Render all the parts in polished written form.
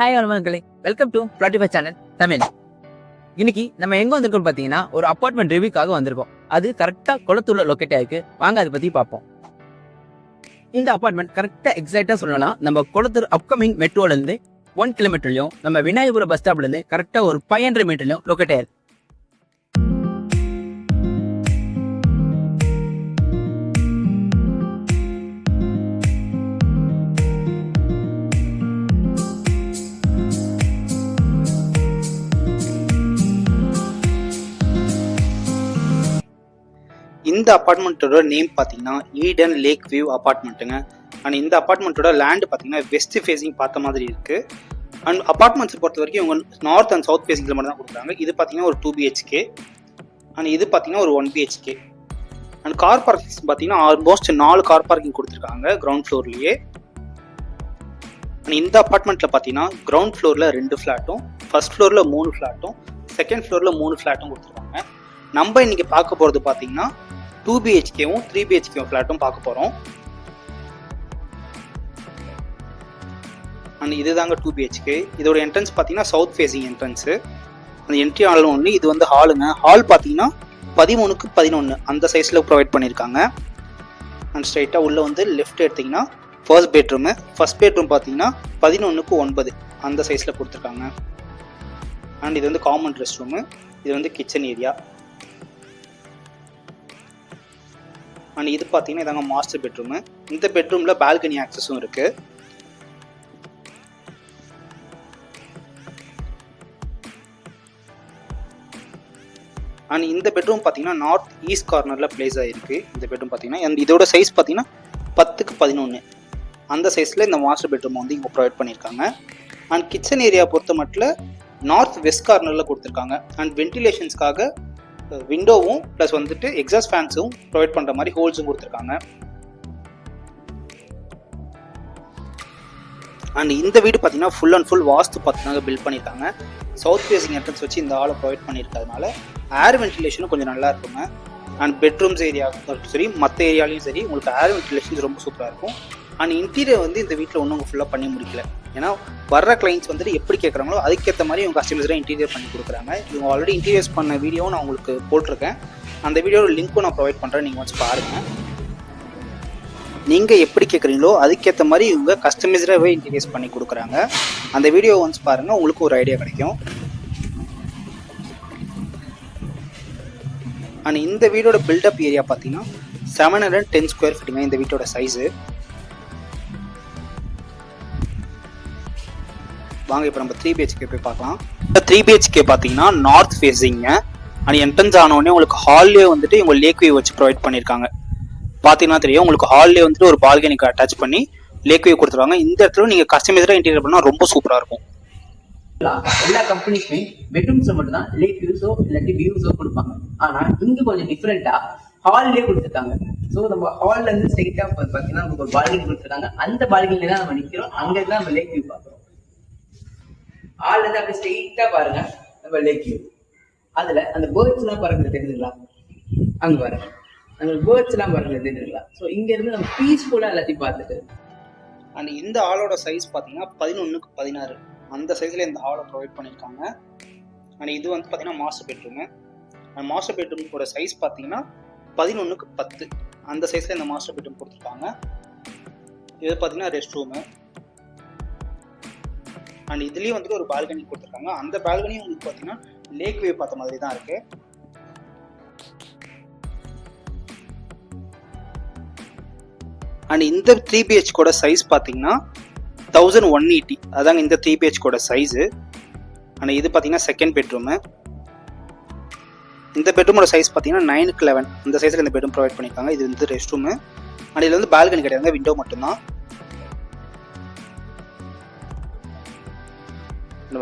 Hi மக்களே, welcome to பிளாட்டிஃபை channel Tamil. இன்னைக்கு நம்ம எங்க வந்திருக்கோம் பார்த்தீங்கன்னா, ஒரு அப்பார்ட்மெண்ட் ரிவ்யூக்காக வந்திருக்கோம். அது கரெக்டா குளத்தூர்ல லொக்கேட் ஆயிருக்கு. வாங்க அதை பத்தி பார்ப்போம். இந்த அப்பார்ட்மெண்ட் கரெக்டா எக்ஸாக்டா சொல்லலாம், நம்ம குளத்தூர் அப்கமிங் மெட்ரோல இருந்து 1 கிலோமீட்டர்லயும், நம்ம விநாயகபுரம் பஸ் ஸ்டாப்ல இருந்து கரெக்டா ஒரு 500 மீட்டர்லயும் லொக்கேட் ஆயிருக்கு. இந்த அப்பார்ட்மெண்ட்டோட நேம் பார்த்தீங்கன்னா ஈடன் லேக் வியூ அப்பார்ட்மெண்ட்டுங்க. அண்ட் இந்த அப்பார்ட்மெண்ட்டோட லேண்டு பார்த்தீங்கன்னா வெஸ்ட் ஃபேஸிங் பார்த்த மாதிரி இருக்கு. அண்ட் அப்பார்ட்மெண்ட்ஸ் பொறுத்த வரைக்கும் இவங்க நார்த் அண்ட் சவுத் ஃபேஸிங்கில் மட்டும் தான் கொடுக்குறாங்க. இது பார்த்தீங்கன்னா ஒரு 2 BHK அண்ட் இது பார்த்தீங்கன்னா ஒரு 1 BHK. அண்ட் கார் பார்க்கிங்ஸ் பார்த்தீங்கன்னா ஆல்மோஸ்ட் 4 கார் பார்க்கிங் கொடுத்துருக்காங்க கிரவுண்ட் ஃப்ளோர்லேயே. அண்ட் இந்த அப்பார்ட்மெண்ட்டில் பார்த்தீங்கன்னா கிரவுண்ட் ஃப்ளோரில் 2 ஃப்ளாட்டும், ஃபர்ஸ்ட் ஃப்ளோரில் 3 ஃப்ளாட்டும், செகண்ட் ஃப்ளோரில் 3 ஃப்ளாட்டும் கொடுத்துருக்காங்க. நம்ம இன்னைக்கு பார்க்க போகிறது பார்த்தீங்கன்னா 2 BHKவும் 3 BHKவும் ஃப்ளாட்டும் பார்க்க போகிறோம். அண்ட் இதுதாங்க 2 BHK. இதோட என்ட்ரன்ஸ் பார்த்தீங்கன்னா சவுத் ஃபேஸிங் என்ட்ரன்ஸு. அந்த என்ட்ரி ஹால் ஒன்று, இது வந்து ஹாலுங்க. ஹால் பார்த்தீங்கன்னா 13க்கு 11 அந்த சைஸில் ப்ரொவைட் பண்ணியிருக்காங்க. அண்ட் ஸ்ட்ரைட்டாக உள்ளே வந்து லெஃப்ட் எடுத்திங்கன்னா ஃபர்ஸ்ட் பெட்ரூமு. ஃபர்ஸ்ட் பெட்ரூம் பார்த்தீங்கன்னா 11க்கு 9 அந்த சைஸில் கொடுத்துருக்காங்க. அண்ட் இது வந்து காமன் ரெஸ்ட் ரூமு, இது வந்து கிச்சன் ஏரியா. அண்ட் இது பார்த்தீங்கன்னா இதாங்க மாஸ்டர் பெட்ரூமு. இந்த பெட்ரூமில் பால்கனி ஆக்சஸும் இருக்கு. அண்ட் இந்த பெட்ரூம் பார்த்தீங்கன்னா நார்த் ஈஸ்ட் கார்னரில் பிளேஸ் ஆகிருக்கு. இந்த பெட்ரூம் பார்த்தீங்கன்னா இதோட சைஸ் பார்த்தீங்கன்னா 10க்கு 11 அந்த சைஸில் இந்த மாஸ்டர் பெட்ரூம் வந்து இங்கே ப்ரொவைட் பண்ணியிருக்காங்க. அண்ட் கிச்சன் ஏரியா பொறுத்த மட்டும் நார்த் வெஸ்ட் கார்னரில் கொடுத்துருக்காங்க. அண்ட் வென்டிலேஷன்ஸ்க்காக விண்டோவும் ப்ளஸ் வந்துட்டு எக்ஸாஸ்ட் ஃபேன்ஸும் ப்ரொவைட் பண்ணுற மாதிரி ஹோல்ஸும் கொடுத்துருக்காங்க. அண்ட் இந்த வீடு பார்த்தீங்கன்னா ஃபுல் அண்ட் ஃபுல் வாஸ்து பார்த்துனாங்க பில்ட் பண்ணியிருக்காங்க. சவுத் ஃபேஸிங் என்ட்ரன்ஸ் வச்சு இந்த ஹாலை ப்ரொவைட் பண்ணியிருக்கிறதுனால ஏர் வென்டிலேஷனும் கொஞ்சம் நல்லா இருக்குங்க. அண்ட் பெட்ரூம்ஸ் ஏரியாவும் சரி, மற்ற ஏரியாலையும் சரி, உங்களுக்கு ஏர் வென்டிலேஷன்ஸ் ரொம்ப சூப்பராக இருக்கும். அண்ட் இன்டீரியர் வந்து இந்த வீட்டில் ஒன்றும் ஃபுல்லாக பண்ணி முடிக்கல. ஏன்னா வர்ற கிளைண்ட்ஸ் வந்துட்டு எப்படி கேட்குறாங்களோ அதுக்கேற்ற மாதிரி இவங்க கஸ்டமர்ஸாக இன்டீரியர் பண்ணி கொடுக்குறாங்க. இவங்க ஆல்ரெடி இன்டீரியர்ஸ் பண்ண வீடியோவும் நான் உங்களுக்கு போட்டிருக்கேன். அந்த வீடியோட லிங்க்கும் நான் ப்ரொவைட் பண்ணுறேன், நீங்கள் வந்து பாருங்கள். நீங்கள் எப்படி கேட்குறீங்களோ அதுக்கேற்ற மாதிரி இவங்க கஸ்டமைஸ்டாகவே இன்டீரியர்ஸ் பண்ணி கொடுக்குறாங்க. அந்த வீடியோ ஒன்ஸ் பாருங்கள், உங்களுக்கு ஒரு ஐடியா கிடைக்கும். அண்ட் இந்த வீடோட பில்டப் ஏரியா பார்த்தீங்கன்னா 710 ஸ்கொயர் ஃபீட்டுங்க இந்த வீட்டோட சைஸு. வாங்க இப்போ நம்ம 3 BHK போய் பார்க்கலாம். இந்த 3 BHK பார்த்தீங்கன்னா நார்த் ஃபேஸிங்க. அண்ட் என்ட்ரன்ஸ் ஆனோடனே உங்களுக்கு ஹால்லே வந்துட்டு இவங்க லேக் வியூ வச்சு ப்ரொவைட் பண்ணியிருக்காங்க. பார்த்தீங்கன்னா தெரியும், உங்களுக்கு ஹால்லே வந்துட்டு ஒரு பால்கனிக்கு அட்டாச் பண்ணி லேக் வியூ கொடுத்துருவாங்க. இந்த இடத்துல நீங்கள் கஸ்டமைஸ்டாக இன்டீரியர் பண்ணால் ரொம்ப சூப்பராக இருக்கும். எல்லா கம்பெனிஸுமே பெட்ரூம்ஸ் மட்டும் தான் லேக் வியூஸோ இல்லாட்டி வியூஸோ கொடுப்பாங்க. ஆனா இங்க கொஞ்சம் டிஃப்ரெண்டா ஹால்லே கொடுத்துருக்காங்க. ஸோ நம்ம ஹால்ல இருந்து ஸ்ட்ரெயிட்டா பார்த்தீங்கன்னா நமக்கு ஒரு பால்கனி கொடுத்துருக்காங்க. அந்த பால்கனில தான் நம்ம நிற்கிறோம். அங்க தான் நம்ம லேக் வியூ பார்க்குறோம். ஹால்ல இருந்து அப்படியே ஸ்ட்ரெயிட்டா பாருங்க நம்ம லேக் வியூ. அதுல அந்த பேர்ட்ஸ் எல்லாம் பாருங்க தெரிஞ்சுங்களா, அங்க பாருங்க அந்த பேர்ட்ஸ் எல்லாம் பாருங்க தெரிஞ்சுங்களா. ஸோ இங்க இருந்து நம்ம பீஸ்ஃபுல்லா எல்லாத்தையும் பார்த்துட்டு. அண்ட் இந்த ஹாலோட சைஸ் பார்த்தீங்கன்னா 11க்கு 16 அந்த சைஸில் இந்த ஹாலை ப்ரொவைட் பண்ணியிருக்காங்க. அண்ட் இது வந்து பார்த்தீங்கன்னா மாஸ்டர் பெட்ரூமு. அண்ட் மாஸ்டர் பெட்ரூமோட சைஸ் பார்த்தீங்கன்னா 11க்கு 10 அந்த சைஸில் இந்த மாஸ்டர் பெட்ரூம் கொடுத்துருக்காங்க. இது பார்த்தீங்கன்னா ரெஸ்ட் ரூமு. அண்ட் இதுலேயும் வந்துட்டு ஒரு பால்கனி கொடுத்துருக்காங்க. அந்த பால்கனியும் உங்களுக்கு பார்த்தீங்கன்னா லேக் வியூ பார்த்த மாதிரி தான் இருக்கு. அண்ட் இந்த 3 BHK சைஸ் பார்த்தீங்கன்னா 1180 அதாங்க இந்த 3 BHK சைஸு. ஆனால் இது பார்த்தீங்கன்னா செகண்ட் பெட்ரூமு. இந்த பெட்ரூமோட சைஸ் பார்த்தீங்கன்னா 9க்கு 11 அந்த சைஸில் இந்த பெட்ரூம் ப்ரொவைட் பண்ணியிருக்காங்க. இது வந்து ரெஸ்ட் ரூமு. அண்ட் இதில் வந்து பால்கனி கிடையாதுங்க, விண்டோ மட்டும்தான்.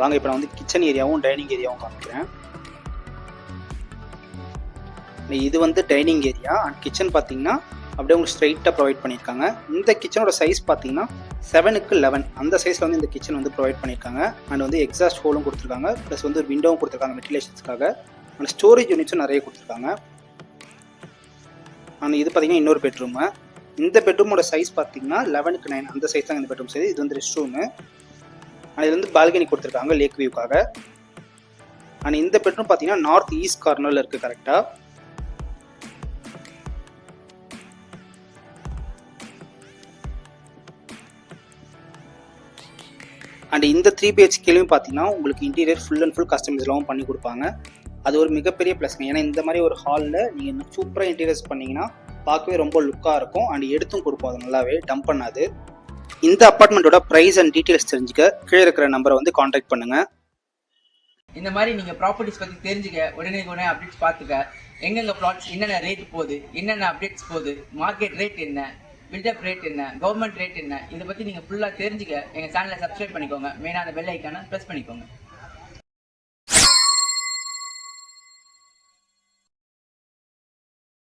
வாங்க இப்போ நான் வந்து கிச்சன் ஏரியாவும் டைனிங் ஏரியாவும் காமிக்கிறேன். இது வந்து டைனிங் ஏரியா. அண்ட் கிச்சன் பார்த்தீங்கன்னா அப்படியே உங்களுக்கு ஸ்ட்ரைட்டாக ப்ரொவைட் பண்ணியிருக்காங்க. இந்த கிச்சனோட சைஸ் பார்த்தீங்கன்னா 7க்கு 11 அந்த சைஸில் வந்து இந்த கிச்சன் வந்து ப்ரொவைட் பண்ணியிருக்காங்க. அண்ட் வந்து எக்ஸாஸ்ட் ஹோலும் கொடுத்துருக்காங்க, ப்ளஸ் வந்து ஒரு விண்டோவும் கொடுத்துருக்காங்க வென்டிலேஷன்ஸ்க்காக. அண்ட் ஸ்டோரேஜ் யூனிட்ஸும் நிறைய கொடுத்துருக்காங்க. அண்ட் இது பார்த்தீங்கன்னா இன்னொரு பெட்ரூமு. இந்த பெட்ரூமோட சைஸ் பார்த்தீங்கன்னா 11x9 அந்த சைஸ் தான் இந்த பெட்ரூம் சைஸ். இது வந்து ரெஸ்ட் ரூமு. இது வந்து பால்கனி கொடுத்துருக்காங்க லேக் வியூக்காக. அண்ட் இந்த பெட்ரூம் பார்த்தீங்கன்னா நார்த் ஈஸ்ட் கார்னரில் இருக்குது கரெக்டாக. அண்ட் இந்த 3 BHKலையும் பார்த்தீங்கன்னா உங்களுக்கு இன்டீரியர் ஃபுல் அண்ட் ஃபுல் கஸ்டமைஸ்லாம் பண்ணி கொடுப்பாங்க. அது ஒரு மிகப்பெரிய ப்ளஸ்ங்க. ஏன்னா இந்த மாதிரி ஒரு ஹாலில் நீங்கள் சூப்பராக இன்டீரியர்ஸ் பண்ணிங்கன்னா பார்க்கவே ரொம்ப லுக்காக இருக்கும். அண்ட் எடுத்தும் கொடுப்போம், அது நல்லாவே டம்ப் பண்ணாது. இந்த அப்பார்ட்மெண்ட்டோட ப்ரைஸ் அண்ட் டீட்டெயில்ஸ் தெரிஞ்சுக்க கீழே இருக்கிற நம்பரை வந்து காண்டாக்ட் பண்ணுங்கள். இந்த மாதிரி நீங்கள் ப்ராப்பர்ட்டிஸ் பற்றி தெரிஞ்சுக்க உடனே அப்டேட்ஸ் பார்த்துக்க. எங்கெங்கே ப்ளாட்ஸ் என்னென்ன ரேட் போகுது, என்னென்ன அப்டேட்ஸ் போகுது, மார்க்கெட் ரேட் என்ன, பில்டப் ரேட் என்ன, கவர்மெண்ட் ரேட் என்ன, இதை பற்றி நீங்கள் ஃபுல்லாக தெரிஞ்சுக்க எங்கள் சேனலை சப்ஸ்கிரைப் பண்ணிக்கோங்க. மெயினான பெல் ஐக்கானை ப்ரெஸ் பண்ணிக்கோங்க.